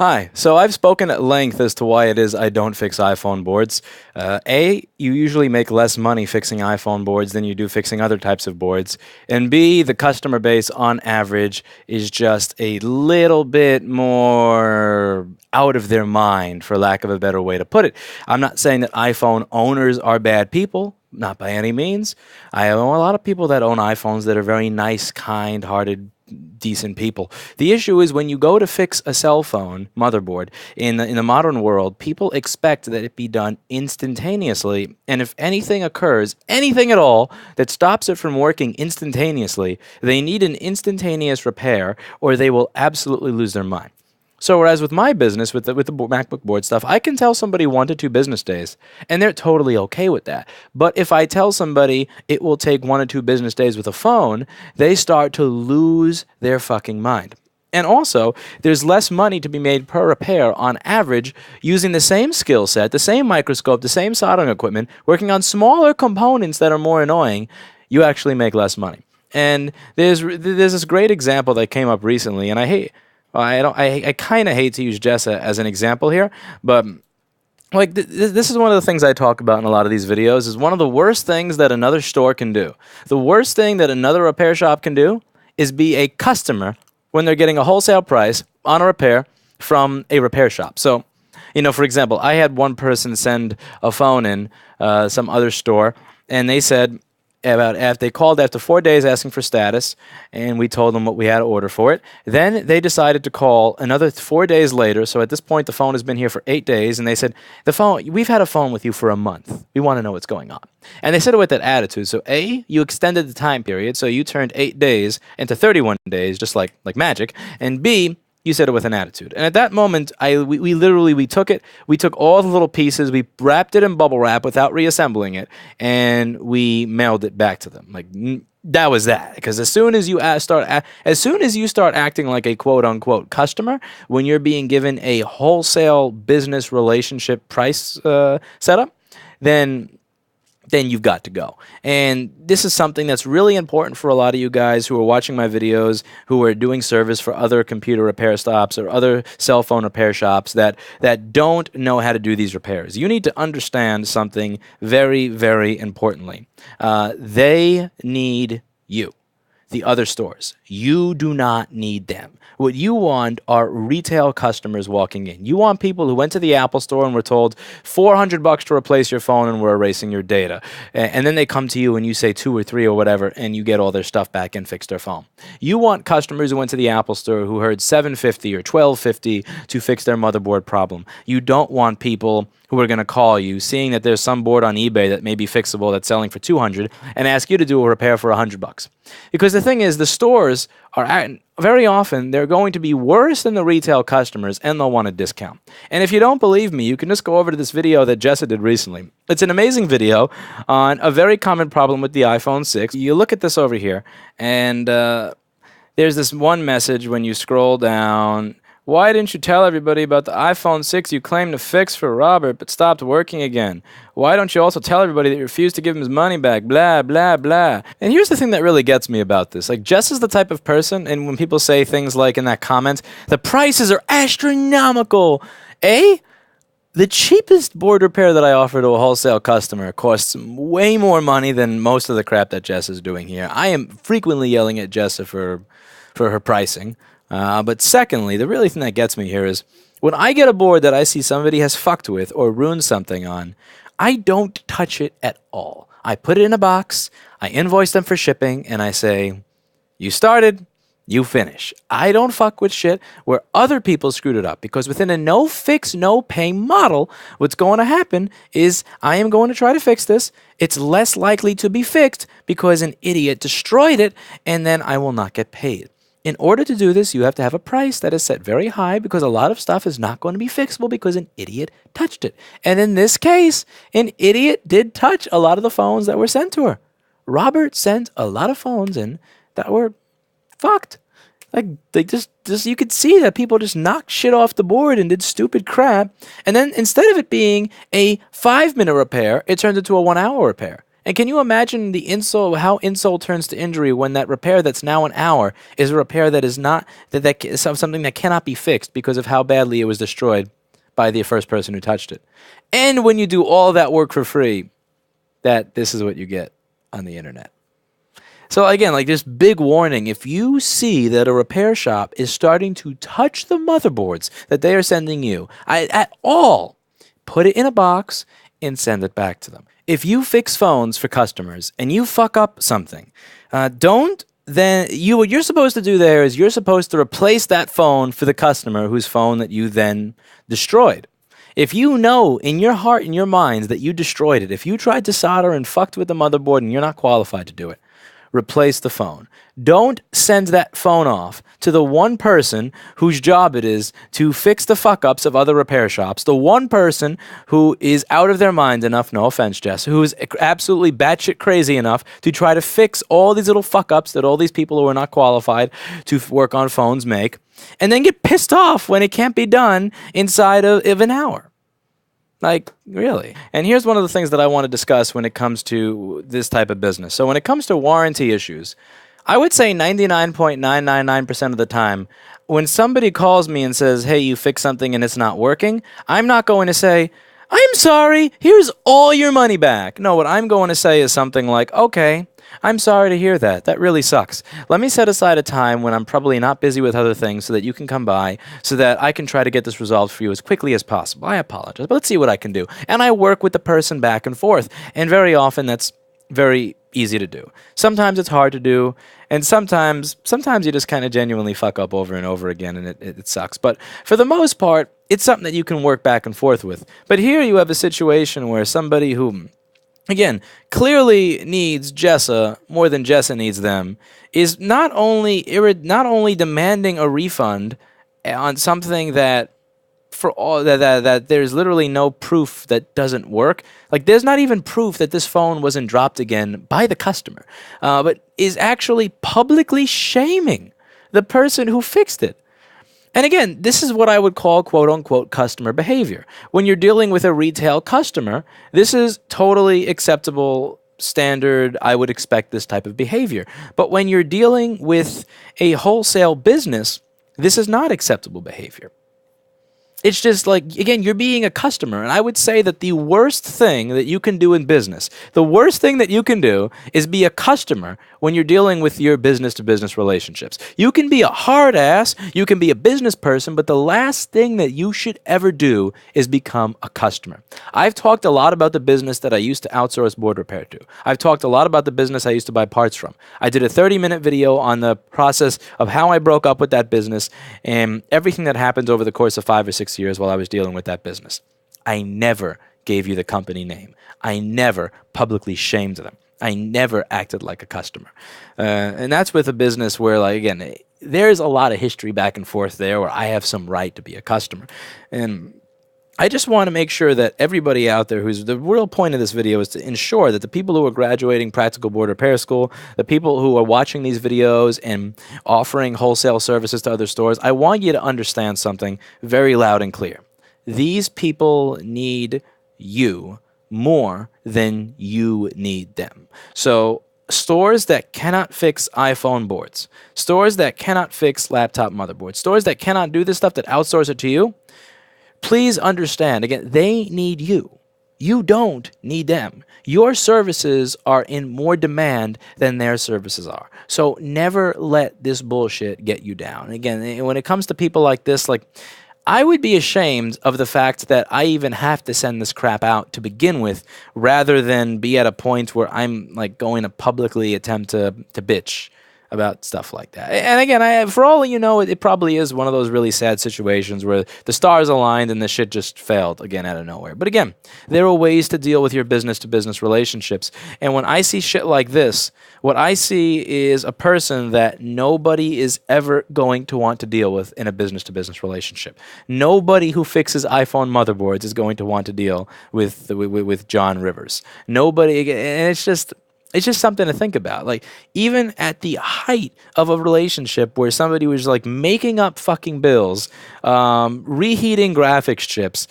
Hi. So I've spoken at length as to why it is I don't fix iPhone boards. A, you usually make less money fixing iPhone boards than you do fixing other types of boards. And B, the customer base on average is just a little bit more out of their mind, for lack of a better way to put it. I'm not saying that iPhone owners are bad people. Not by any means. I know a lot of people that own iPhones that are very nice, kind-hearted, decent people. The issue is when you go to fix a cell phone motherboard in the modern world, people expect that it be done instantaneously. And if anything occurs, anything at all, that stops it from working instantaneously, they need an instantaneous repair or they will absolutely lose their mind. So whereas with my business, with the MacBook board stuff, I can tell somebody 1 to 2 business days, and they're totally okay with that. But if I tell somebody it will take 1 or 2 business days with a phone, they start to lose their fucking mind. And also, there's less money to be made per repair on average using the same skill set, the same microscope, the same soldering equipment, working on smaller components that are more annoying. You actually make less money. And there's this great example that came up recently, and I kind of hate to use Jessa as an example here, but like this is one of the things I talk about in a lot of these videos. Is one of the worst things that another store can do. The worst thing that another repair shop can do is be a customer when they're getting a wholesale price on a repair from a repair shop. So, for example, I had one person send a phone in some other store, and they said they called after 4 days asking for status, and we told them what we had to order for it. Then they decided to call another 4 days later. So at this point, the phone has been here for 8 days, and they said, we've had a phone with you for a month. We want to know what's going on. And they said it with that attitude. So A, you extended the time period, so you turned 8 days into 31 days, just like magic. And B, you said it with an attitude. And at that moment, we took it. We took all the little pieces. We wrapped it in bubble wrap without reassembling it, and we mailed it back to them. That was that. Because as soon as you start acting like a quote unquote customer, when you're being given a wholesale business relationship price setup, then you've got to go. And this is something that's really important for a lot of you guys who are watching my videos, who are doing service for other computer repair stops or other cell phone repair shops that don't know how to do these repairs. You need to understand something very, very importantly. They need you, the other stores. You do not need them. What you want are retail customers walking in. You want people who went to the Apple store and were told $400 to replace your phone and we're erasing your data. And then they come to you and you say 2 or 3 or whatever, and you get all their stuff back and fix their phone. You want customers who went to the Apple store who heard $750 or $1250 to fix their motherboard problem. You don't want people who are going to call you, seeing that there's some board on eBay that may be fixable that's selling for $200, and ask you to do a repair for $100. Because the thing is, the stores are very often they're going to be worse than the retail customers, and they'll want a discount. And if you don't believe me, you can just go over to this video that Jessa did recently. It's an amazing video on a very common problem with the iPhone 6. You look at this over here, and there's this one message when you scroll down. Why didn't you tell everybody about the iPhone 6 you claimed to fix for Robert but stopped working again? Why don't you also tell everybody that you refused to give him his money back? Blah, blah, blah. And here's the thing that really gets me about this. Jess is the type of person, and when people say things like in that comment, the prices are astronomical. The cheapest board repair that I offer to a wholesale customer costs way more money than most of the crap that Jess is doing here. I am frequently yelling at Jessa for her pricing. But secondly, the really thing that gets me here is when I get a board that I see somebody has fucked with or ruined something on, I don't touch it at all. I put it in a box, I invoice them for shipping, and I say, you started, you finish. I don't fuck with shit where other people screwed it up, because within a no fix, no pay model, what's going to happen is I am going to try to fix this. It's less likely to be fixed because an idiot destroyed it, and then I will not get paid. In order to do this, you have to have a price that is set very high, because a lot of stuff is not going to be fixable because an idiot touched it. And in this case, an idiot did touch a lot of the phones that were sent to her. Robert sent a lot of phones in that were fucked. They just you could see that people just knocked shit off the board and did stupid crap. And then instead of it being a 5-minute repair, it turned into a 1-hour repair. And can you imagine the insult, how insult turns to injury when that repair that's now an hour is a repair that is not, that is something that cannot be fixed because of how badly it was destroyed by the first person who touched it. And when you do all that work for free, this is what you get on the internet. So again, like this big warning, if you see that a repair shop is starting to touch the motherboards that they are sending you at all, put it in a box and send it back to them. If you fix phones for customers and you fuck up something, what you're supposed to do there is you're supposed to replace that phone for the customer whose phone that you then destroyed. If you know in your heart and your minds that you destroyed it, if you tried to solder and fucked with the motherboard and you're not qualified to do it, replace the phone. Don't send that phone off to the one person whose job it is to fix the fuck-ups of other repair shops, the one person who is out of their mind enough, no offense, Jess, who is absolutely batshit crazy enough to try to fix all these little fuck-ups that all these people who are not qualified to work on phones make, and then get pissed off when it can't be done inside of an hour. Like, really? And here's one of the things that I want to discuss when it comes to this type of business. So when it comes to warranty issues, I would say 99.999% of the time, when somebody calls me and says, hey, you fixed something and it's not working, I'm not going to say, I'm sorry, here's all your money back. No, what I'm going to say is something like, okay, I'm sorry to hear that. That really sucks. Let me set aside a time when I'm probably not busy with other things so that you can come by so that I can try to get this resolved for you as quickly as possible. I apologize, but let's see what I can do. And I work with the person back and forth. And very often that's very easy to do. Sometimes it's hard to do. And sometimes you just kind of genuinely fuck up over and over again and it sucks. But for the most part, it's something that you can work back and forth with. But here you have a situation where somebody who, again, clearly needs Jessa more than Jessa needs them, is not only demanding a refund on something that that there's literally no proof that doesn't work. Like, there's not even proof that this phone wasn't dropped again by the customer, but is actually publicly shaming the person who fixed it. And again, this is what I would call quote-unquote customer behavior. When you're dealing with a retail customer, this is totally acceptable, standard, I would expect this type of behavior. But when you're dealing with a wholesale business, this is not acceptable behavior. It's just like, again, you're being a customer. And I would say that the worst thing that you can do in business, the worst thing that you can do is be a customer when you're dealing with your business-to-business relationships. You can be a hard ass, you can be a business person, but the last thing that you should ever do is become a customer. I've talked a lot about the business that I used to outsource board repair to. I've talked a lot about the business I used to buy parts from. I did a 30-minute video on the process of how I broke up with that business and everything that happened over the course of 5 or 6 years while I was dealing with that business. I never gave you the company name. I never publicly shamed them. I never acted like a customer. And that's with a business where, like, again, there's a lot of history back and forth there where I have some right to be a customer. And I just want to make sure that everybody out there the real point of this video is to ensure that the people who are graduating Practical Board Repair School, the people who are watching these videos and offering wholesale services to other stores, I want you to understand something very loud and clear. These people need you more than you need them. So stores that cannot fix iPhone boards, stores that cannot fix laptop motherboards, stores that cannot do this stuff that outsource it to you, please understand, again, they need you. You don't need them. Your services are in more demand than their services are. So never let this bullshit get you down. Again, when it comes to people like this, like, I would be ashamed of the fact that I even have to send this crap out to begin with, rather than be at a point where I'm like going to publicly attempt to bitch about stuff like that. And again, for all you know, it probably is one of those really sad situations where the stars aligned and the shit just failed again out of nowhere. But again, there are ways to deal with your business-to-business relationships. And when I see shit like this, what I see is a person that nobody is ever going to want to deal with in a business-to-business relationship. Nobody who fixes iPhone motherboards is going to want to deal with John Rivers. Nobody, and it's just, it's just something to think about. Like, even at the height of a relationship where somebody was like making up fucking bills, reheating graphics chips,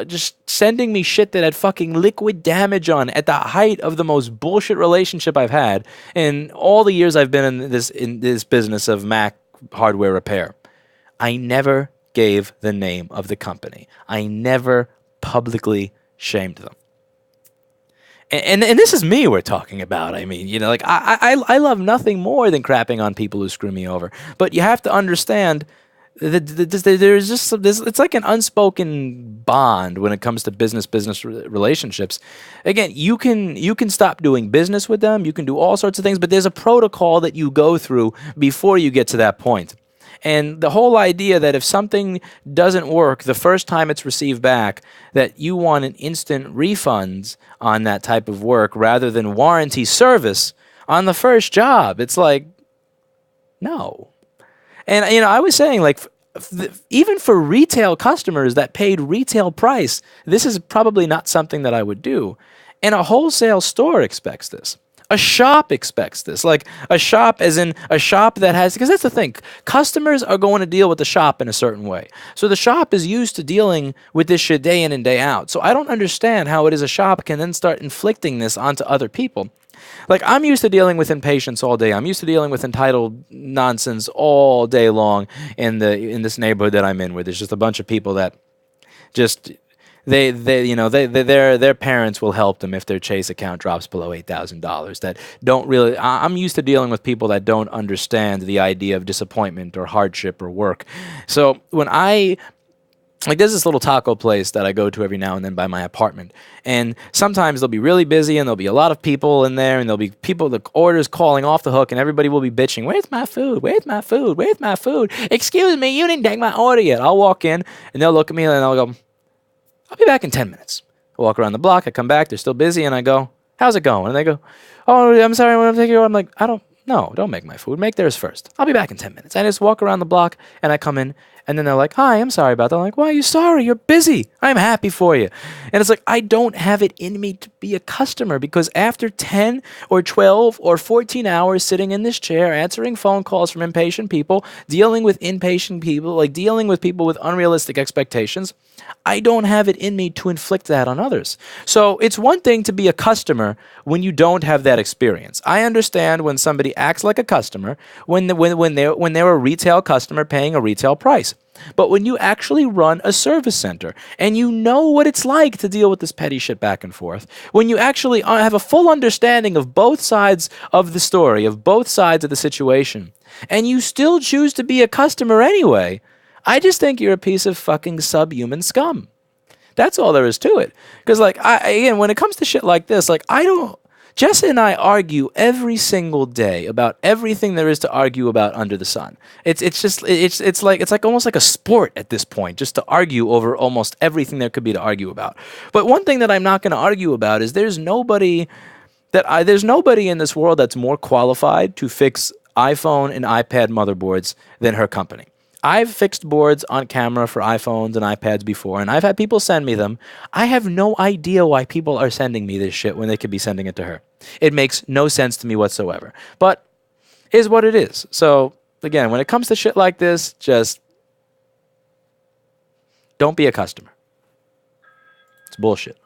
just sending me shit that had fucking liquid damage on, at the height of the most bullshit relationship I've had in all the years I've been in this business of Mac hardware repair, I never gave the name of the company. I never publicly shamed them. And this is me we're talking about. I mean, like, I love nothing more than crapping on people who screw me over. But you have to understand that there's just this. It's like an unspoken bond when it comes to business relationships. Again, you can stop doing business with them. You can do all sorts of things, but there's a protocol that you go through before you get to that point. And the whole idea that if something doesn't work the first time it's received back, that you want an instant refunds on that type of work rather than warranty service on the first job. It's like, no. And, I was saying, like, even for retail customers that paid retail price, this is probably not something that I would do. And a wholesale store expects this. A shop expects this. Like, a shop as in a shop that has, because that's the thing, customers are going to deal with the shop in a certain way. So the shop is used to dealing with this shit day in and day out. So I don't understand how it is a shop can then start inflicting this onto other people. Like, I'm used to dealing with impatience all day. I'm used to dealing with entitled nonsense all day long in this neighborhood that I'm in, where there's just a bunch of people that just their parents will help them if their Chase account drops below $8,000. That don't really. I'm used to dealing with people that don't understand the idea of disappointment or hardship or work. So when there's this little taco place that I go to every now and then by my apartment. And sometimes they'll be really busy and there'll be a lot of people in there and there'll be the orders calling off the hook and everybody will be bitching, "Where's my food? Where's my food? Where's my food? Excuse me, you didn't take my order yet." I'll walk in and they'll look at me and I'll go, "I'll be back in 10 minutes. I walk around the block, I come back, they're still busy, and I go, "How's it going?" And they go, "Oh, I'm sorry, I'm taking your order." I'm like, don't make my food. Make theirs first. I'll be back in 10 minutes. I just walk around the block and I come in and then they're like, "Hi, I'm sorry about that." I'm like, "Why are you sorry? You're busy. I'm happy for you." And it's like, I don't have it in me to be a customer, because after 10 or 12 or 14 hours sitting in this chair, answering phone calls from impatient people, dealing with impatient people, like dealing with people with unrealistic expectations, I don't have it in me to inflict that on others. So it's one thing to be a customer when you don't have that experience. I understand when somebody acts like a customer when they're a retail customer paying a retail price. But when you actually run a service center and you know what it's like to deal with this petty shit back and forth, when you actually have a full understanding of both sides of the story, of both sides of the situation, and you still choose to be a customer anyway, I just think you're a piece of fucking subhuman scum. That's all there is to it. Because, like, again, when it comes to shit like this, like, Jessa and I argue every single day about everything there is to argue about under the sun. It's like almost like a sport at this point, just to argue over almost everything there could be to argue about. But one thing that I'm not going to argue about is there's nobody in this world that's more qualified to fix iPhone and iPad motherboards than her company. I've fixed boards on camera for iPhones and iPads before, and I've had people send me them. I have no idea why people are sending me this shit when they could be sending it to her. It makes no sense to me whatsoever. But it is what it is. So, again, when it comes to shit like this, just don't be a customer. It's bullshit.